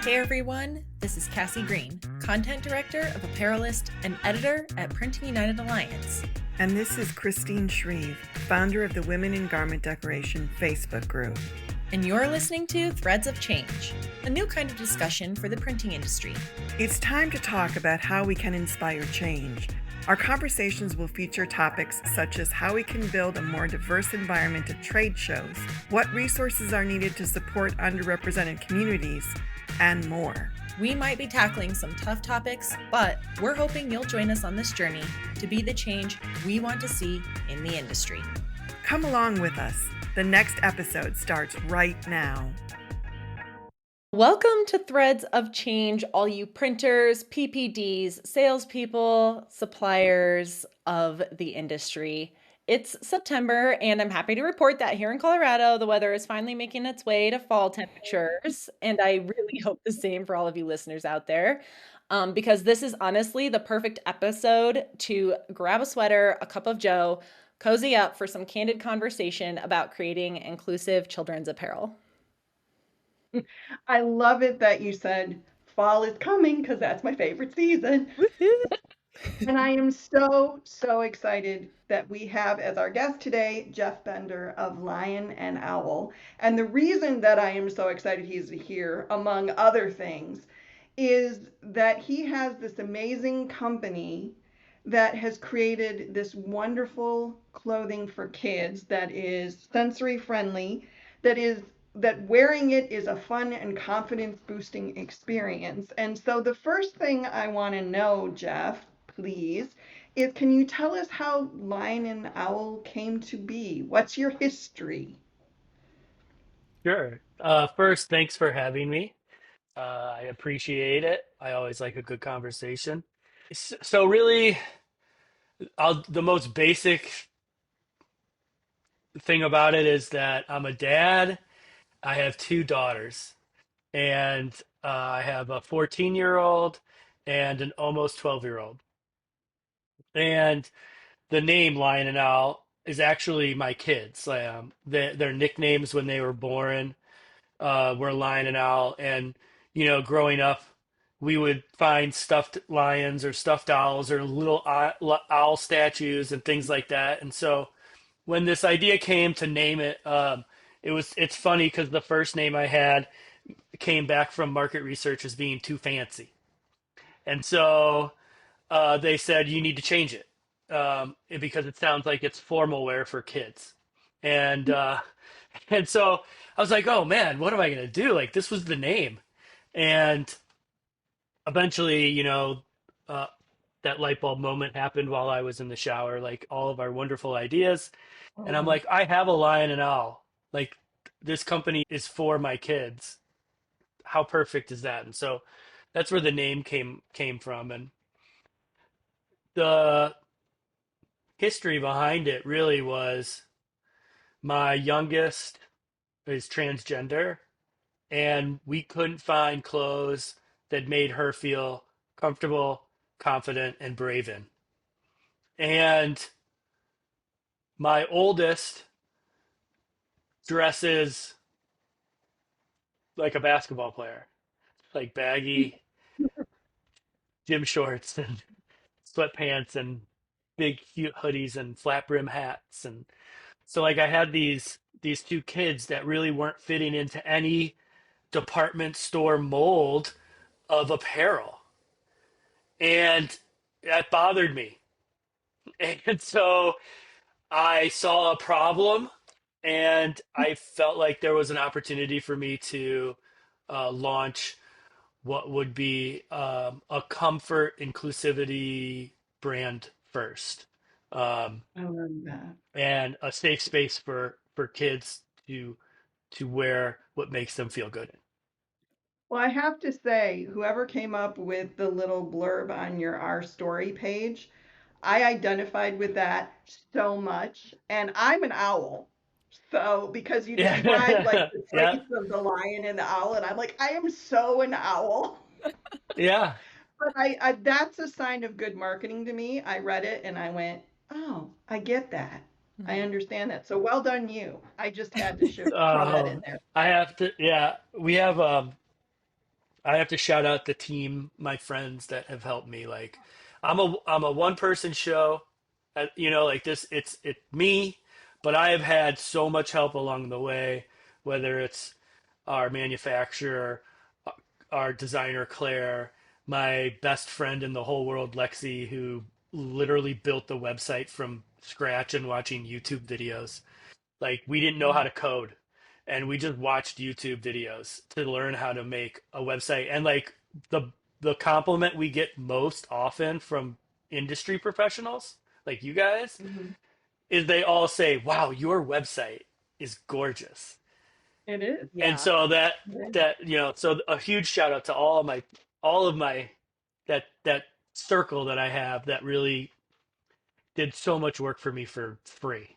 Hey everyone, this is Cassie Green, Content Director of Apparelist and Editor at Printing United Alliance. And this is Christine Shreve, founder of the Women in Garment Decoration Facebook group. And you're listening to Threads of Change, a new kind of discussion for the printing industry. It's time to talk about how we can inspire change. Our conversations will feature topics such as how we can build a more diverse environment at trade shows, what resources are needed to support underrepresented communities, and more. We might be tackling some tough topics, but we're hoping you'll join us on this journey to be the change we want to see in the industry. Come along with us. The next episode starts right now. Welcome to Threads of Change, all you printers, PPDs, salespeople, suppliers of the industry. It's September, and I'm happy to report that here in Colorado, the weather is finally making its way to fall temperatures, and I really hope the same for all of you listeners out there, because this is honestly the perfect episode to grab a sweater, a cup of joe, cozy up for some candid conversation about creating inclusive children's apparel. I love it that you said fall is coming because that's my favorite season. And I am so excited that we have as our guest today, Jeff Bender of Lion+Owl. And the reason that I am so excited he's here, among other things, is that he has this amazing company that has created this wonderful clothing for kids that is sensory friendly, that wearing it is a fun and confidence boosting experience. And so the first thing I want to know, Jeff, please, is can you tell us how Lion+Owl came to be? What's your history? Sure. First, thanks for having me. I appreciate it. I always like a good conversation. So really, the most basic thing about it is that I'm a dad. I have two daughters, and I have a 14-year-old and an almost 12-year-old. And the name Lion and Owl is actually my kids. Their nicknames when they were born were Lion and Owl. And, growing up, we would find stuffed lions or stuffed owls or little owl statues and things like that. And so when this idea came to name it, it's funny because the first name I had came back from market research as being too fancy. And so they said, you need to change it because it sounds like it's formal wear for kids. And and so I was like, oh man, what am I gonna do? Like this was the name. And eventually, uh, that light bulb moment happened while I was in the shower, like all of our wonderful ideas. And I'm Oh, like, I have a Lion and Owl. Like this company is for my kids. How perfect is that? And so that's where the name came from. And the history behind it really was my youngest is transgender, and we couldn't find clothes that made her feel comfortable, confident, and brave in. And my oldest dresses like a basketball player, like baggy gym shorts and sweatpants and big cute hoodies and flat brim hats. And so like I had these two kids that really weren't fitting into any department store mold of apparel. And that bothered me. And so I saw a problem, and I felt like there was an opportunity for me to launch what would be a comfort inclusivity brand first, um, I love that. and a safe space for kids to wear what makes them feel good. Well, I have to say, whoever came up with the little blurb on your Our Story page, I identified with that so much. And I'm an owl. So, because you described like Yeah, the yeah, traits of the lion and the owl, and I'm like, I am so an owl. yeah. But that's a sign of good marketing to me. I read it and I went, oh, I get that. I Mhm. understand that. So well done, you. I just had to throw that in Um, there. I have to. Yeah, we have. I have to shout out the team, my friends that have helped me. Like, I'm a one person show, you know, like this. It's me, but I have had so much help along the way, whether it's our manufacturer, uh, our designer Claire, my best friend in the whole world Lexi, who literally built the website from scratch and watching YouTube videos. Like we didn't know how to code, and we just watched YouTube videos to learn how to make a website. And like the compliment we get most often from industry professionals like you guys Mhm. is they all say, "Wow, your website is gorgeous." It is. And Yeah. so It is. that you know, so a huge shout out to all of my that circle that I have that really did so much work for me for free.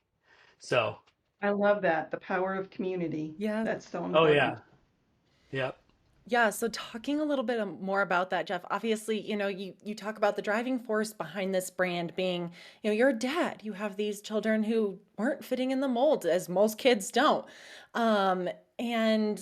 So, I love that. The power of community. Yeah. That's so oh important. yeah. Yep. Yeah, so talking a little bit more about that, Jeff. Obviously, you talk about the driving force behind this brand being, you're a dad. You have these children who weren't fitting in the mold, as most kids don't. And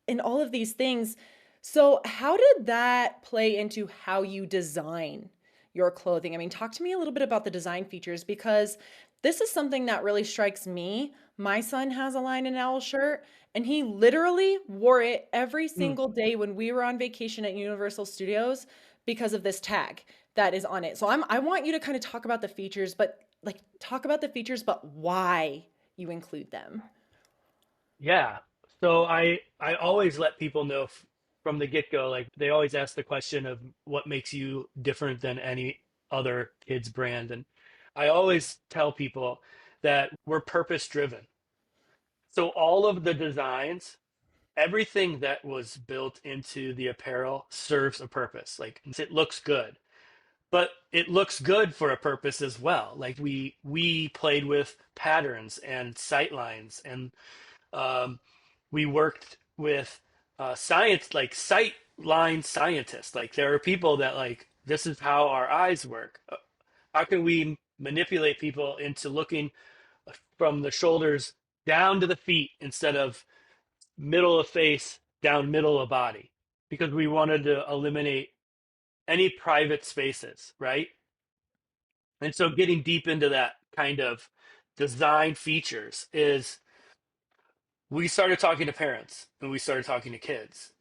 in all of these things. So, how did that play into how you design your clothing? I mean, talk to me a little bit about the design features because this is something that really strikes me. My son has a Lion+Owl shirt, and he literally wore it every Mm. single day when we were on vacation at Universal Studios because of this tag that is on it. So I want you to kind of talk about the features, but like talk about the features, but why you include them. Yeah. So I always let people know from the get-go, like they always ask the question of what makes you different than any other kids brand. And I always tell people that we're purpose driven. So all of the designs, everything that was built into the apparel serves a purpose. Like it looks good, but it looks good for a purpose as well. Like we played with patterns and sight lines, and um, we worked with science, like sight line scientists. Like there are people that like this is how our eyes work. How can we manipulate people into looking from the shoulders down to the feet instead of middle of face down middle of body? Because we wanted to eliminate any private spaces, right? And so getting deep into that kind of design features is we started talking to parents and we started talking to kids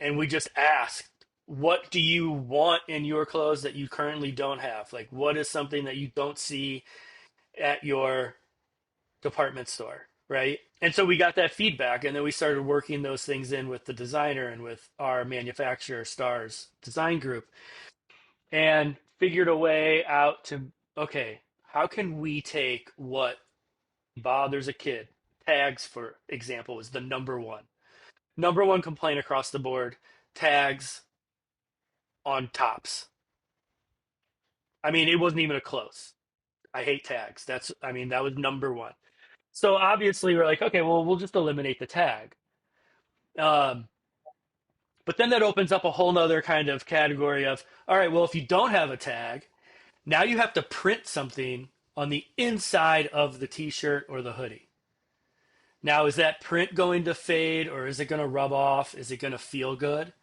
and we just asked, what do you want in your clothes that you currently don't have? Like what is something that you don't see at your department store, right? And so we got that feedback and then we started working those things in with the designer and with our manufacturer stars design group and figured a way out to, okay, how can we take what bothers a kid? Tags, for example, is the number one complaint across the board. Tags on tops. I mean, it wasn't even a close. I hate tags. I mean, that was number one. So obviously we're like, okay, well, we'll just eliminate the tag. Um, but then that opens up a whole nother kind of category of, all right, well, if you don't have a tag, now you have to print something on the inside of the t-shirt or the hoodie. Now, is that print going to fade or is it going to rub off? Is it going to feel good?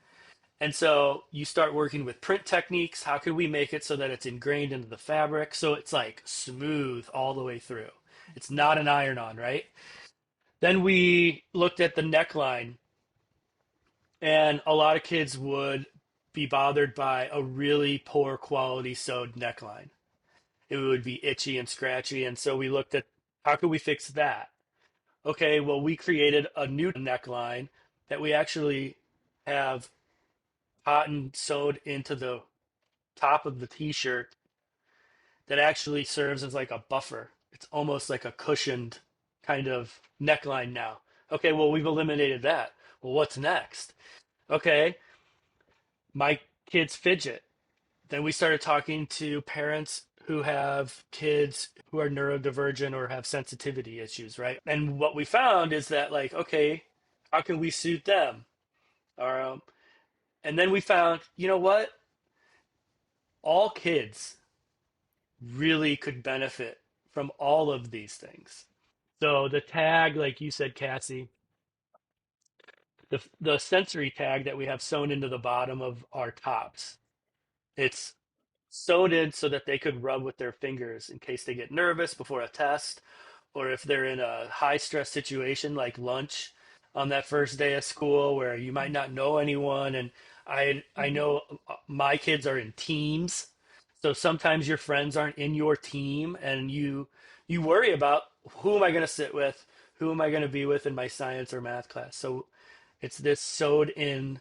And so you start working with print techniques. How can we make it so that it's ingrained into the fabric so it's like smooth all the way through? It's not an iron on, right? Then we looked at the neckline, and a lot of kids would be bothered by a really poor quality sewed neckline. It would be itchy and scratchy. And so we looked at how could we fix that? Okay, well, we created a new neckline that we actually have cotton sewed into the top of the t-shirt that actually serves as like a buffer. It's almost like a cushioned kind of neckline now. Okay, well, we've eliminated that. Well, what's next? Okay, my kids fidget. Then we started talking to parents who have kids who are neurodivergent or have sensitivity issues, right? And what we found is that, like, okay, how can we suit them? Um, and then we found, you know what? All kids really could benefit from all of these things. So the tag, like you said, Cassie, the sensory tag that we have sewn into the bottom of our tops. It's sewn in so that they could rub with their fingers in case they get nervous before a test, or if they're in a high stress situation like lunch on that first day of school where you might not know anyone. And I know my kids are in teams, so sometimes your friends aren't in your team, and you worry about, who am I going to sit with, who am I going to be with in my science or math class. So it's this sewed in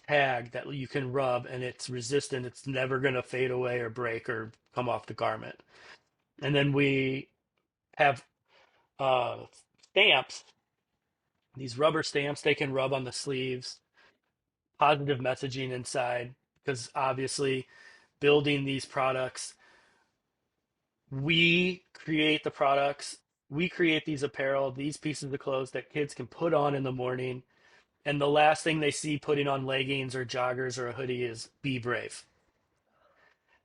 tag that you can rub, and it's resistant. It's never going to fade away or break or come off the garment. And then we have uh, stamps, these rubber stamps they can rub on the sleeves, positive messaging inside, because obviously building these products, we create the products, we create these apparel, these pieces of clothes that kids can put on in the morning. And the last thing they see putting on leggings or joggers or a hoodie is "be brave."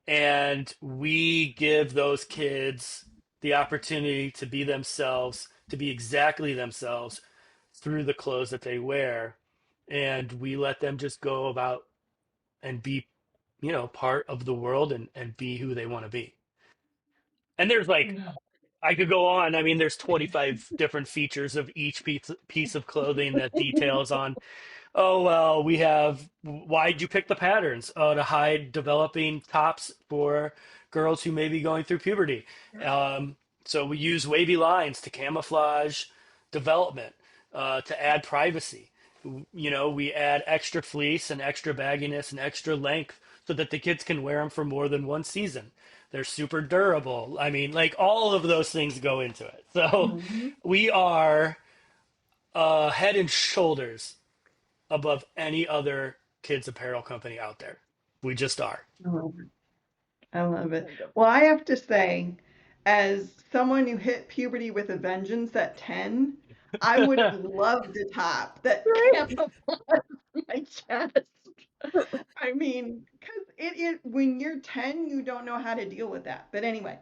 And we give those kids the opportunity to be themselves, to be exactly themselves through the clothes that they wear. And we let them just go about and be, part of the world, and be who they want to be. And there's like, I could go on. I mean, there's 25 different features of each piece of clothing that details on, oh, well, we have, why'd you pick the patterns? Oh, to hide developing tops for girls who may be going through puberty. Um, so we use wavy lines to camouflage development, to add privacy. We add extra fleece and extra bagginess and extra length so that the kids can wear them for more than one season. They're super durable. I mean, like, all of those things go into it. So Mhm. we are head and shoulders above any other kids apparel company out there. We just are. I love it. I love it. Well, I have to say, as someone who hit puberty with a vengeance at 10, I would have loved a top that camouflaged my chest. I mean, because when you're 10, you don't know how to deal with that. But anyway,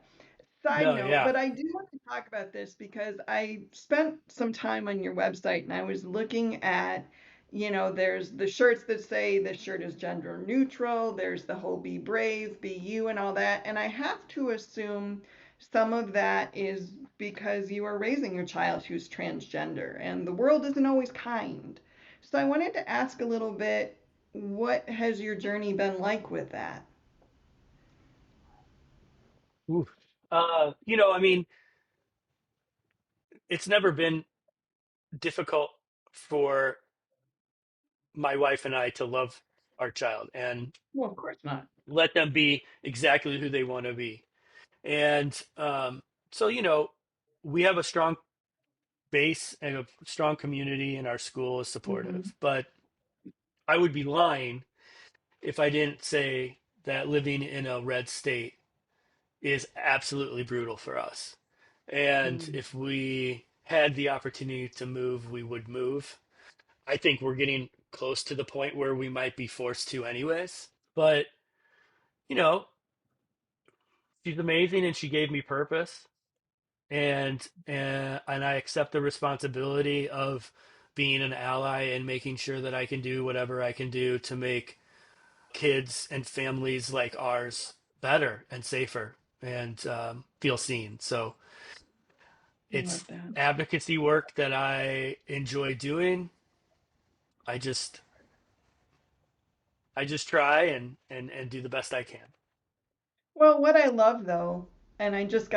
side No, note, yeah. but I do want to talk about this because I spent some time on your website and I was looking at, there's the shirts that say this shirt is gender neutral, there's the whole be brave, be you, and all that. And I have to assume some of that is because you are raising your child who's transgender and the world isn't always kind. So I wanted to ask a little bit, what has your journey been like with that? Oof. I mean, it's never been difficult for my wife and I to love our child and Well, of course not. let them be exactly who they want to be. And so, we have a strong base and a strong community, and our school is Mhm. supportive. But I would be lying if I didn't say that living in a red state is absolutely brutal for us. And Mm. if we had the opportunity to move, we would move. I think we're getting close to the point where we might be forced to, anyways. But, you know, she's amazing and she gave me purpose. And I accept the responsibility of being an ally and making sure that I can do whatever I can do to make kids and families like ours better and safer, and feel seen. So I love it's that. advocacy work that I enjoy doing. I just try and do the best I can. Well, what I love though, and I just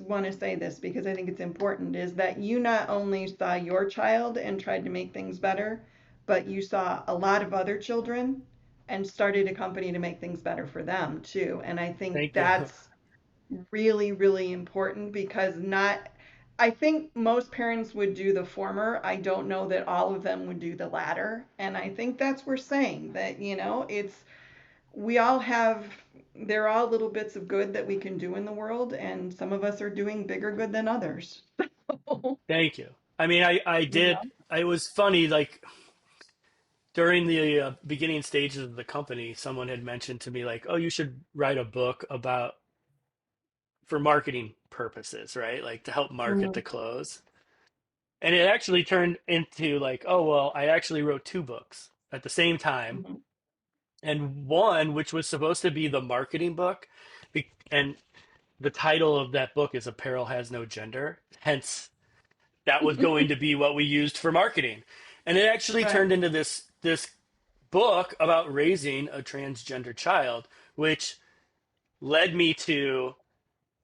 want to say this because I think it's important, is that you not only saw your child and tried to make things better, but you saw a lot of other children and started a company to make things better for them too. And I think Thank you. that's really, really important because I think most parents would do the former. I don't know that all of them would do the latter. And I think that's we're saying that, we all have, there are all little bits of good that we can do in the world, and some of us are doing bigger good than others. Thank you. I mean, I You did. know? It was funny, like, during the beginning stages of the company, someone had mentioned to me, like, "Oh, you should write a book about, for marketing purposes, right? Like, to help market the Mhm. clothes." And it actually turned into like, oh, well, I actually wrote two books at the same time. Mhm. And one, which was supposed to be the marketing book, and the title of that book is Apparel Has No Gender. Hence, that was going to be what we used for marketing. And it actually Right. turned into this book about raising a transgender child, which led me to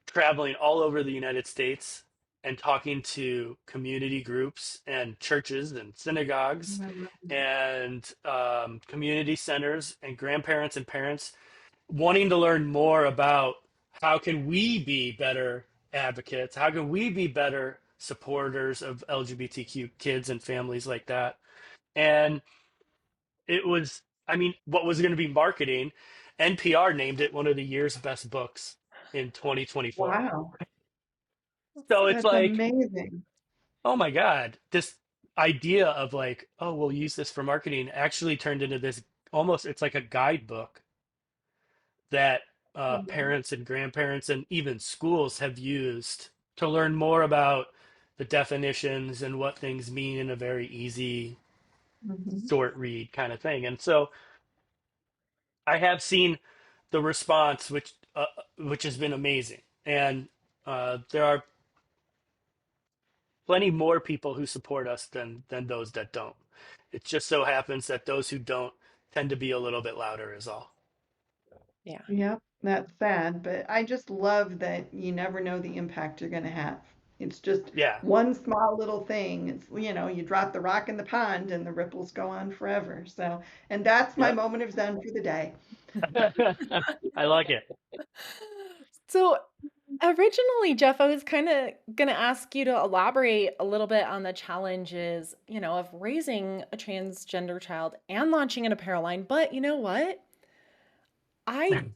traveling all over the United States and talking to community groups and churches and synagogues Wow. and community centers and grandparents and parents wanting to learn more about how can we be better advocates, how can we be better supporters of LGBTQ kids and families like that. And it was, I mean, what was going to be marketing? NPR named it one of the year's best books in 2024. Wow. So it's That's like, amazing. oh my God, this idea of like, oh, we'll use this for marketing actually turned into this almost, it's like a guidebook that Mhm. parents and grandparents and even schools have used to learn more about the definitions and what things mean in a very easy, Mhm. short read kind of thing. And so I have seen the response, which has been amazing. And there are plenty more people who support us than those that don't. It just so happens that those who don't tend to be a little bit louder is all. Yeah. Yep, that's sad, but I just love that you never know the impact you're going to have. It's just Yeah. one small little thing. It's, you drop the rock in the pond and the ripples go on forever. So, and that's my Yep. moment of Zen for the day. I like it. So originally, Jeff, I was kind of going to ask you to elaborate a little bit on the challenges, of raising a transgender child and launching an apparel line. But you know what? I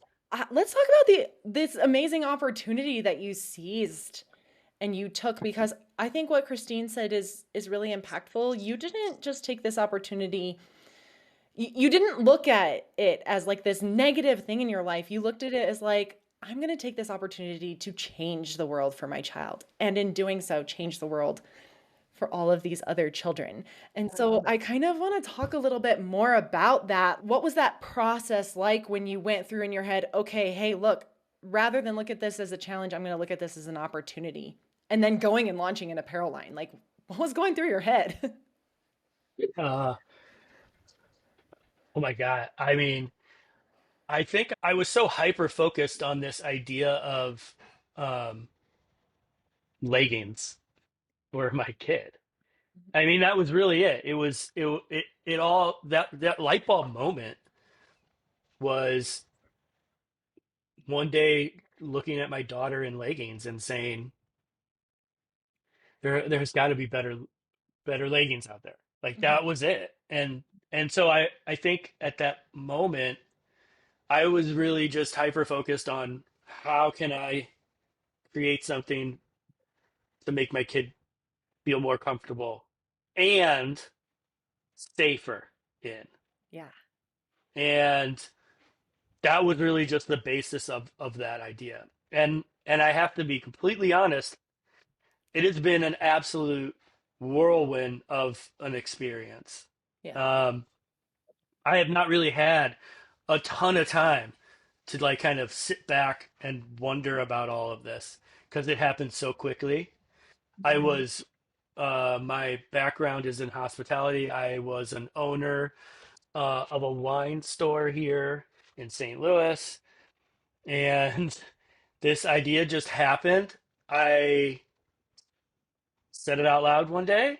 let's talk about the this amazing opportunity that you seized and you took, because I think what Christine said is really impactful. You didn't just take this opportunity. You didn't look at it as like this negative thing in your life. You looked at it as like, I'm going to take this opportunity to change the world for my child. And in doing so, change the world for all of these other children. And so I kind of want to talk a little bit more about that. What was that process like when you went through in your head, okay, hey, look, rather than look at this as a challenge, I'm going to look at this as an opportunity. And then going and launching an apparel line. Like, what was going through your head? Uh, oh my God. I mean, I think I was so hyper focused on this idea of um, leggings for my kid. I mean, that was really it. It all that light bulb moment was one day looking at my daughter in leggings and saying, there's got to be better leggings out there. Like Mhm. that was it. And so I think at that moment I was really just hyper focused on how can I create something to make my kid feel more comfortable and safer in. Yeah. And that was really just the basis of that idea. And I have to be completely honest, it has been an absolute whirlwind of an experience. Yeah. Um, I have not really had a ton of time to like kind of sit back and wonder about all of this because it happened so quickly. I Mhm. was my background is in hospitality. I was an owner of a wine store here in St. Louis, and this idea just happened. I said it out loud one day.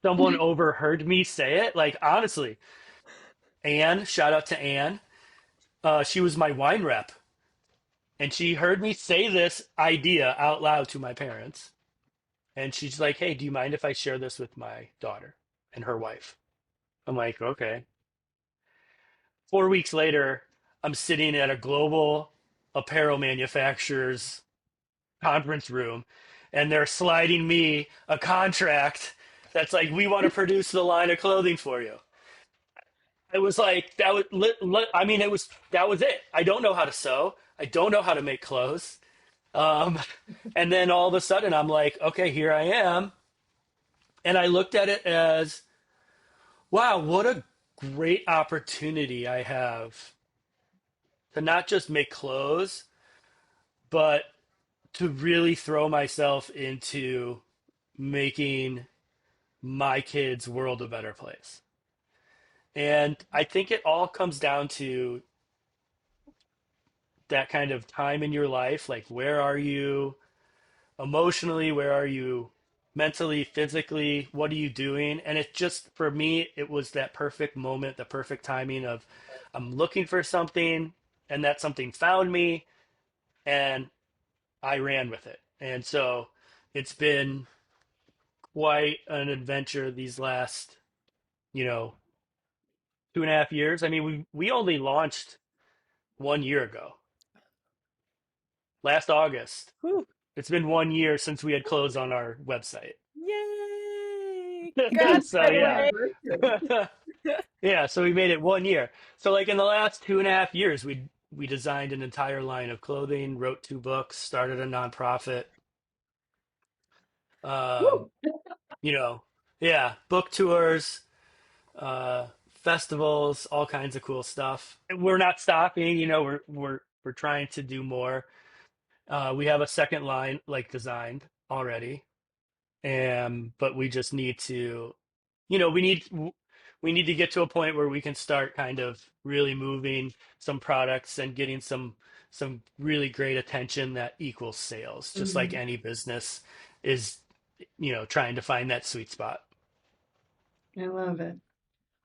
Someone overheard me say it. Like honestly, Anne, shout out to Anne. She was my wine rep, and she heard me say this idea out loud to my parents. And she's like, "Hey, do you mind if I share this with my daughter and her wife?" I'm like, "Okay." 4 weeks later, I'm sitting at a global apparel manufacturer's conference room, and they're sliding me a contract that's like, "We want to produce the line of clothing for you." It was like that was I mean, that was it. I don't know how to sew. I don't know how to make clothes. Um, and then all of a sudden I'm like, okay, here I am. And I looked at it as, wow, what a great opportunity I have to not just make clothes, but to really throw myself into making my kids' world a better place. And I think it all comes down to that kind of time in your life. Like, where are you emotionally? Where are you mentally, physically? What are you doing? And it just, for me, it was that perfect moment, the perfect timing of I'm looking for something, and that something found me, and I ran with it. And so it's been quite an adventure these last, you know, 2.5 years. I mean, we only launched 1 year ago, last August. Whew. It's been 1 year since we had closed on our website. Yay! Congrats, So by the Happy yeah. anniversary. Yeah, so we made it 1 year. So like in the last 2.5 years, we designed an entire line of clothing, wrote 2 books, started a nonprofit. Um, Woo. you know, yeah, book tours, festivals, all kinds of cool stuff. And we're not stopping, we're trying to do more. We have a second line like designed already. But we just need to, you know, we need to get to a point where we can start kind of really moving some products and getting some really great attention that equals sales, just like Mhm. any business is, trying to find that sweet spot. I love it.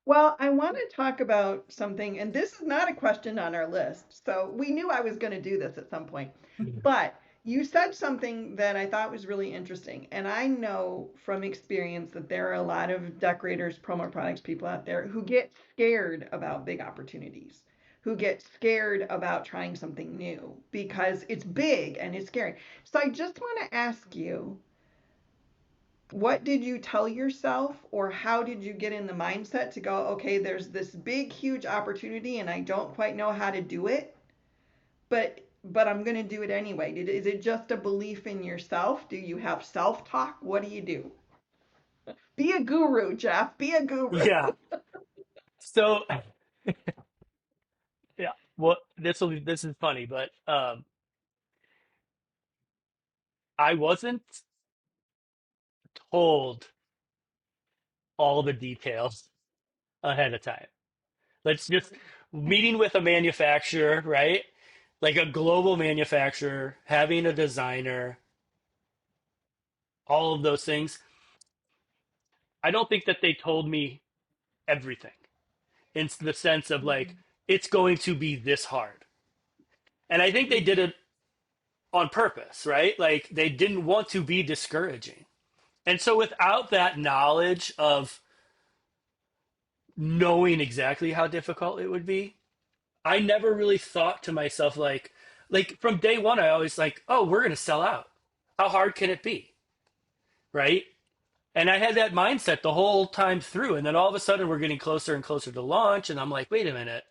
Well, I want to talk about something, and this is not a question on our list. So we knew I was going to do this at some point. But you said something that I thought was really interesting. And I know from experience that there are a lot of decorators, promo products people out there who get scared about big opportunities, who get scared about trying something new because it's big and it's scary. So I just want to ask you, what did you tell yourself, or how did you get in the mindset to go, okay, there's this big huge opportunity and I don't quite know how to do it, but I'm going to do it anyway? Is it just a belief in yourself? Do you have self-talk? What do you do? Be a guru, Jeff. Be a guru. Yeah. So yeah, well, this is funny, but I wasn't told all the details ahead of time. Let's just meeting with a manufacturer, right? Like a global manufacturer, having a designer, all of those things. I don't think that they told me everything in the sense of like, it's going to be this hard. And I think they did it on purpose, right? Like they didn't want to be discouraging. And so without that knowledge of knowing exactly how difficult it would be, I never really thought to myself like from day one, I always like, oh, we're gonna sell out. How hard can it be? Right? And I had that mindset the whole time through. And then all of a sudden we're getting closer and closer to launch. And I'm like, wait a minute,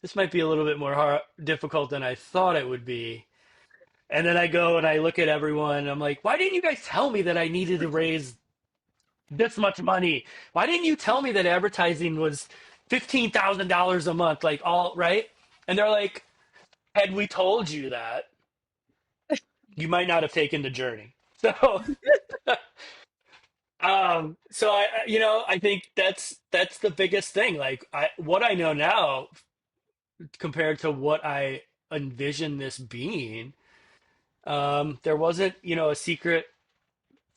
this might be a little bit more difficult than I thought it would be. And then I go and I look at everyone and I'm like, why didn't you guys tell me that I needed to raise this much money? Why didn't you tell me that advertising was $15,000 a month? Like all right. And they're like, had we told you that, you might not have taken the journey. So, I think that's the biggest thing. Like what I know now compared to what I envisioned this being, there wasn't, a secret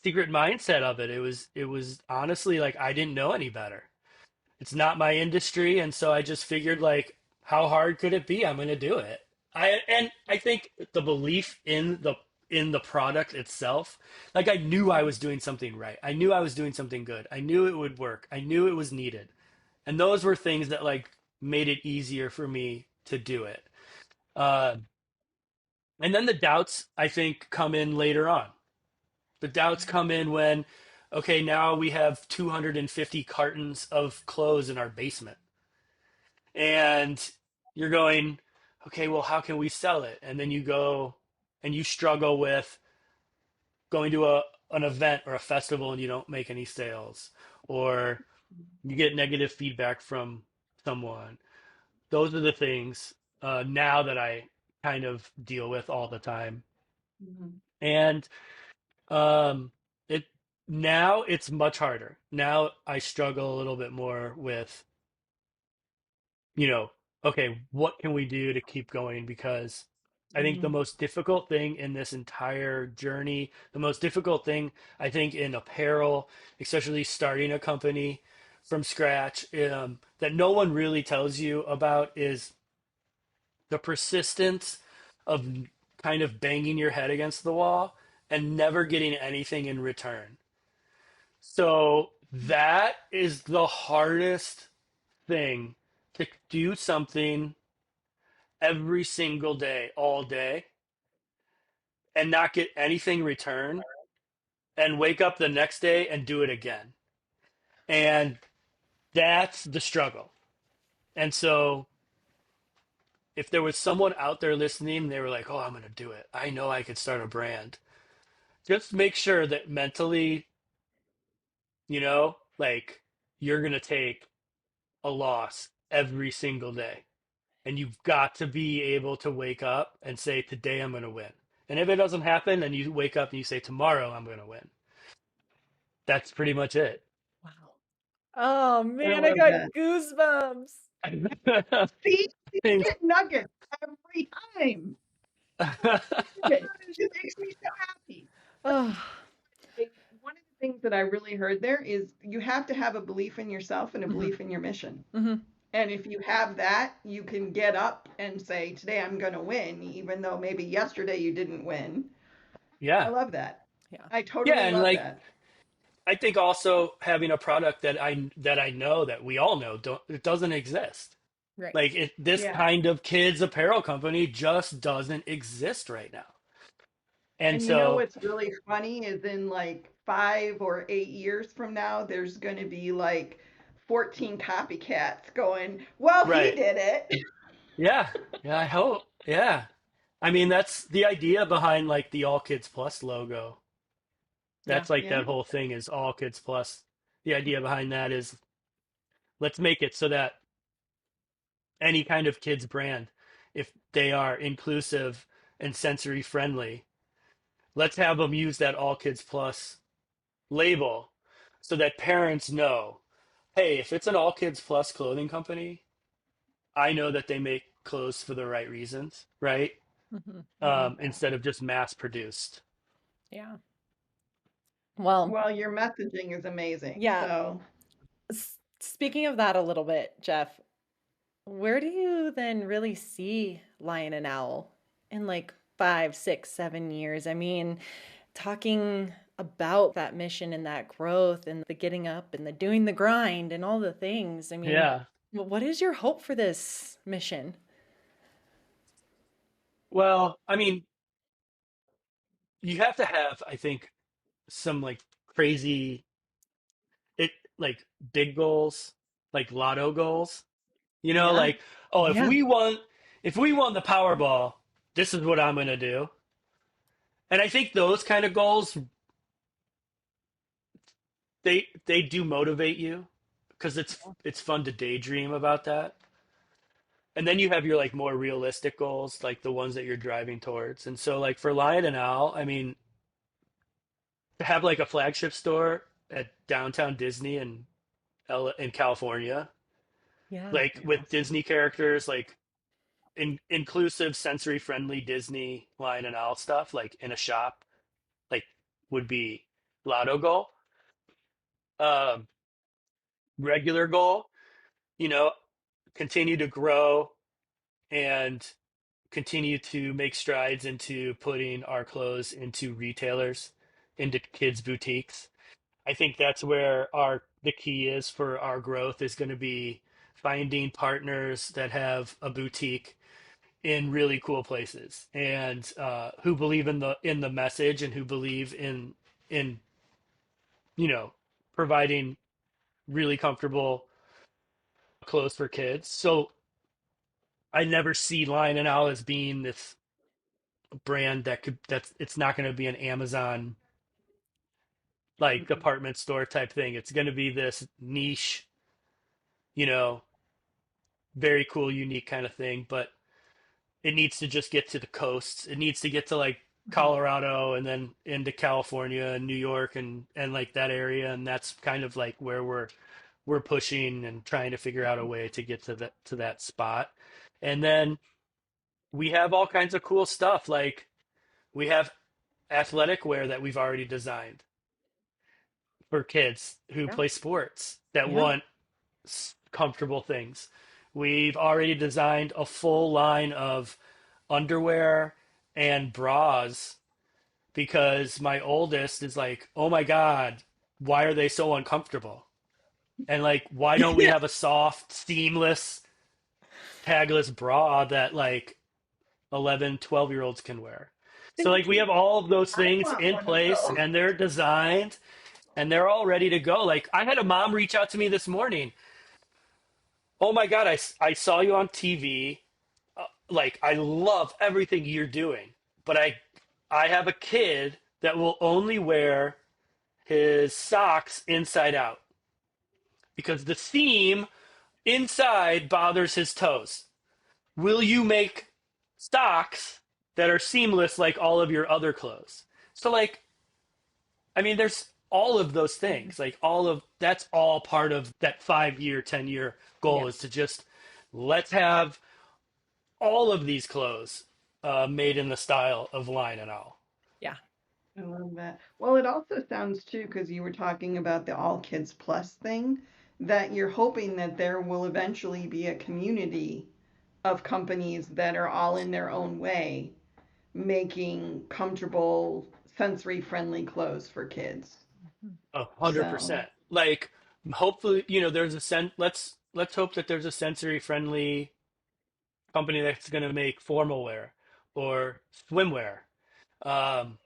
mindset of it. It was honestly like I didn't know any better. It's not my industry, and so I just figured like, how hard could it be? I'm going to do it. I think the belief in the product itself, like I knew I was doing something right. I knew I was doing something good. I knew it would work. I knew it was needed. And those were things that like made it easier for me to do it. Uh, and then the doubts I think come in later on. The doubts come in when, okay, now we have 250 cartons of clothes in our basement. And you're going, okay, well, how can we sell it? And then you go and you struggle with going to an event or a festival and you don't make any sales, or you get negative feedback from someone. Those are the things now that I kind of deal with all the time. Mhm. And um, it now it's much harder. Now I struggle a little bit more with, you know, okay, what can we do to keep going? Because I think the Mhm. most difficult thing in this entire journey, the most difficult thing I think in apparel, especially starting a company from scratch, that no one really tells you about is the persistence of kind of banging your head against the wall and never getting anything in return. So that is the hardest thing, to do something every single day, all day, and not get anything returned, and wake up the next day and do it again. And that's the struggle. And so if there was someone out there listening, they were like, oh, I'm going to do it. I know I could start a brand. Just make sure that mentally, like you're going to take a loss every single day. And you've got to be able to wake up and say, today I'm going to win. And if it doesn't happen, then you wake up and you say, tomorrow I'm going to win. That's pretty much it. Wow. Oh I man, I love got that. goosebumps. See, you Thanks. get nuggets every time. I love it. It makes me so happy. Oh. One of the things that I really heard there is you have to have a belief in yourself and a Hmm. belief in your mission. Hmm. And if you have that, you can get up and say, today I'm going to win, even though maybe yesterday you didn't win. I Yeah. love that. Yeah. I Yeah. totally And love like, that. I think also having a product that I know that we all know it doesn't exist. Right. Like this Yeah. kind of kids apparel company just doesn't exist right now. And And you know so, what's really funny is in like 5 or 8 years from now, there's going to be like 14 copycats going, well, he right. did it. Yeah. Yeah. I hope. Yeah. I mean, that's the idea behind like the All Kids Plus logo. Yeah. That's like Yeah. that whole thing is All Kids Plus. The idea behind that is, let's make it so that any kind of kids brand, if they are inclusive and sensory friendly, let's have them use that All Kids Plus label so that parents know, hey, if it's an All Kids Plus clothing company, I know that they make clothes for the right reasons, right? Hmm. I love that. Instead of just mass produced. Yeah. Well, Well, your messaging is amazing. yeah. So, Speaking of that a little bit, Jeff, where do you then really see Lion and Owl in like 5, 6, 7 years? I mean, talking about that mission and that growth and the getting up and the doing the grind and all the things. I mean, Yeah. what is your hope for this mission? Well, I mean, you have to have, I think, some like crazy, it like big goals, like lotto goals. yeah. Like, oh, if Yeah. we won the Powerball, this is what I'm gonna do. And I think those kind of goals, they do motivate you because it's fun to daydream about that. And then you have your like more realistic goals, like the ones that you're driving towards. And so like for Lion and Owl, I mean, to have like a flagship store at downtown Disney in California, Yeah. like with Disney characters, like inclusive, sensory friendly Disney Lion and Owl stuff, like in a shop, like would be lotto goal. Um, Regular goal, you know, continue to grow and continue to make strides into putting our clothes into retailers, into kids' boutiques. I think that's where the key is for our growth is going to be finding partners that have a boutique in really cool places and who believe in the message and who believe in you know providing really comfortable clothes for kids. So I never see Lion and Owl as being this brand that's it's not going to be an Amazon like Mhm. department store type thing. It's going to be this niche, you know, very cool, unique kind of thing, but it needs to just get to the coasts. It needs to get to like Mhm. Colorado and then into California and New York and like that area, and that's kind of like where we're pushing and trying to figure out a way to get to that spot. And then we have all kinds of cool stuff like we have athletic wear that we've already designed for kids who Yeah. play sports that Yeah. want comfortable things. We've already designed a full line of underwear and bras because my oldest is like, "Oh my God, why are they so uncomfortable?" And like, why don't we Yeah. have a soft, seamless, tagless bra that like 11, 12-year-olds can wear? So Thank like we you. have all of those I things want in one of place those. and they're designed and they're all ready to go. Like I had a mom reach out to me this morning. Oh my God, I saw you on TV. Like I love everything you're doing, but I have a kid that will only wear his socks inside out because the seam inside bothers his toes. Will you make socks that are seamless like all of your other clothes? So like I mean there's all of those Mhm. things. Like all of that's all part of that 5 year, 10 year goal is to Yes. just let's have all of these clothes made in the style of Lion+Owl. Yeah. I love that. Well, it also sounds too, because you were talking about the All Kids Plus thing, that you're hoping that there will eventually be a community of companies that are all in their own way making comfortable, sensory friendly clothes for kids. 100%. So, Like hopefully, there's a let's hope that there's a sensory friendly company that's going to make formal wear or swimwear. Um,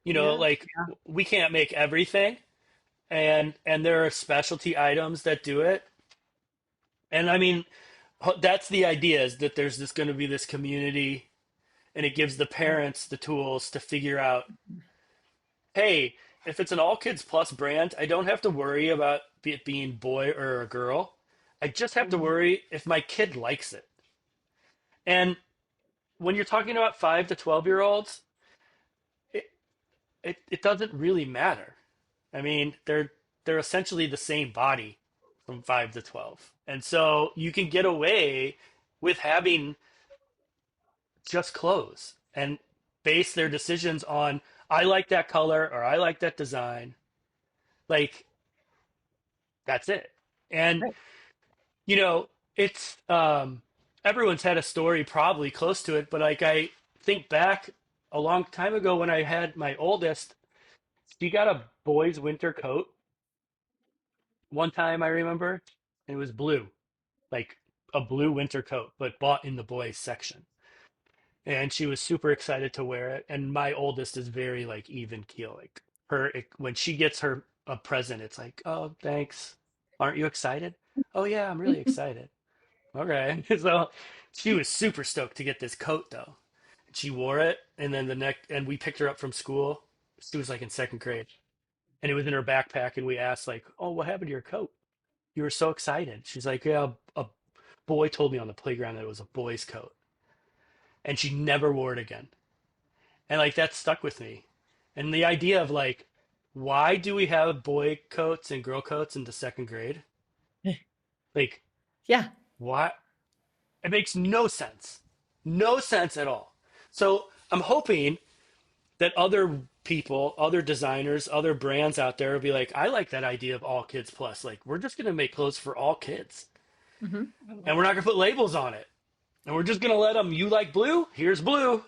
yeah. like we can't make everything and there are specialty items that do it. And I mean, that's the idea is that there's this going to be this community and it gives the parents the tools to figure out, hey, if it's an all kids plus brand, I don't have to worry about it being boy or a girl. I just have to Mhm. worry if my kid likes it. And when you're talking about 5 to 12-year-olds, it, it doesn't really matter. I mean, they're essentially the same body from 5 to 12. And so you can get away with having just clothes and base their decisions on I like that color or I like that design. Like that's it. And Right. you know, it's everyone's had a story probably close to it, but like I think back a long time ago when I had my oldest, she got a boy's winter coat one time I remember, and it was blue, like a blue winter coat, but bought in the boys section. And she was super excited to wear it. And my oldest is very like even keel. Like when she gets her a present, it's like, oh, thanks. Aren't you excited? Oh yeah, I'm really excited. Okay. So she was super stoked to get this coat though. She wore it and then and we picked her up from school. She was like in second grade. And it was in her backpack and we asked like, "Oh, what happened to your coat? You were so excited." She's like, "Yeah, a boy told me on the playground that it was a boy's coat." And she never wore it again. And like that stuck with me. And the idea of like, why do we have boy coats and girl coats into second grade? Like, Yeah. why? It makes no sense. No sense at all. So I'm hoping that other people, other designers, other brands out there will be like, I like that idea of all kids plus. Like, we're just going to make clothes for all kids. Hmm. I love And we're not going to put labels on it. And we're just going to let them, you like blue? Here's blue.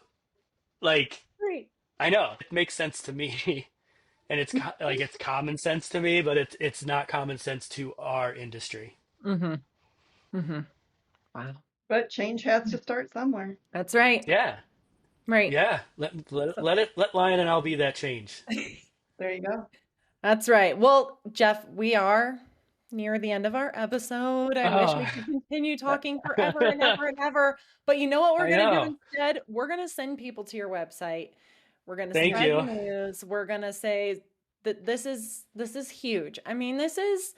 Like, Great. I know it makes sense to me. And like, it's common sense to me, but it's not common sense to our industry. Hmm. Hmm. Wow. But change has to start somewhere. That's right. Yeah. Right. Yeah. So- Let Lion and I'll be that change. There you go. That's right. Well, Jeff, we are near the end of our episode. I wish we Oh, could continue talking forever and ever and ever. But you know what we're I going to do know. instead? We're going to send people to your website. We're going to Thank spread the you. news. We're going to say that this is huge. I mean, this is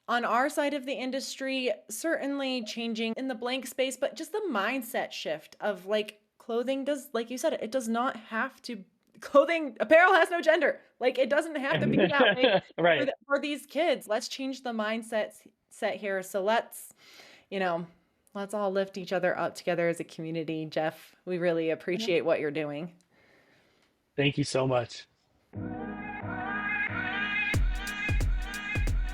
on our side of the industry, certainly changing in the blank space, but just the mindset shift of like clothing does, like you said, it does not have to, clothing, apparel has no gender. Like it doesn't have to be that way Right. for these kids. Let's change the mindset set here. So you know, let's all lift each other up together as a community. Jeff, we really appreciate what you're doing. Thank you so much.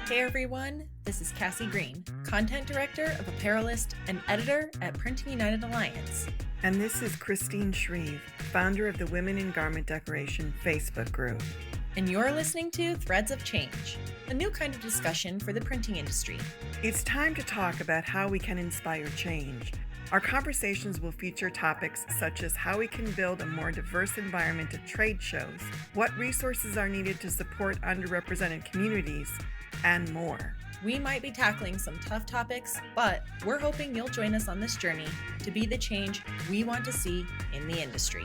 Hey everyone, this is Cassie Green, Content Director of Apparelist and Editor at Printing United Alliance. And this is Christine Shreve, founder of the Women in Garment Decoration Facebook group. And you're listening to Threads of Change, a new kind of discussion for the printing industry. It's time to talk about how we can inspire change. Our conversations will feature topics such as how we can build a more diverse environment at trade shows, what resources are needed to support underrepresented communities, and more. We might be tackling some tough topics, but we're hoping you'll join us on this journey to be the change we want to see in the industry.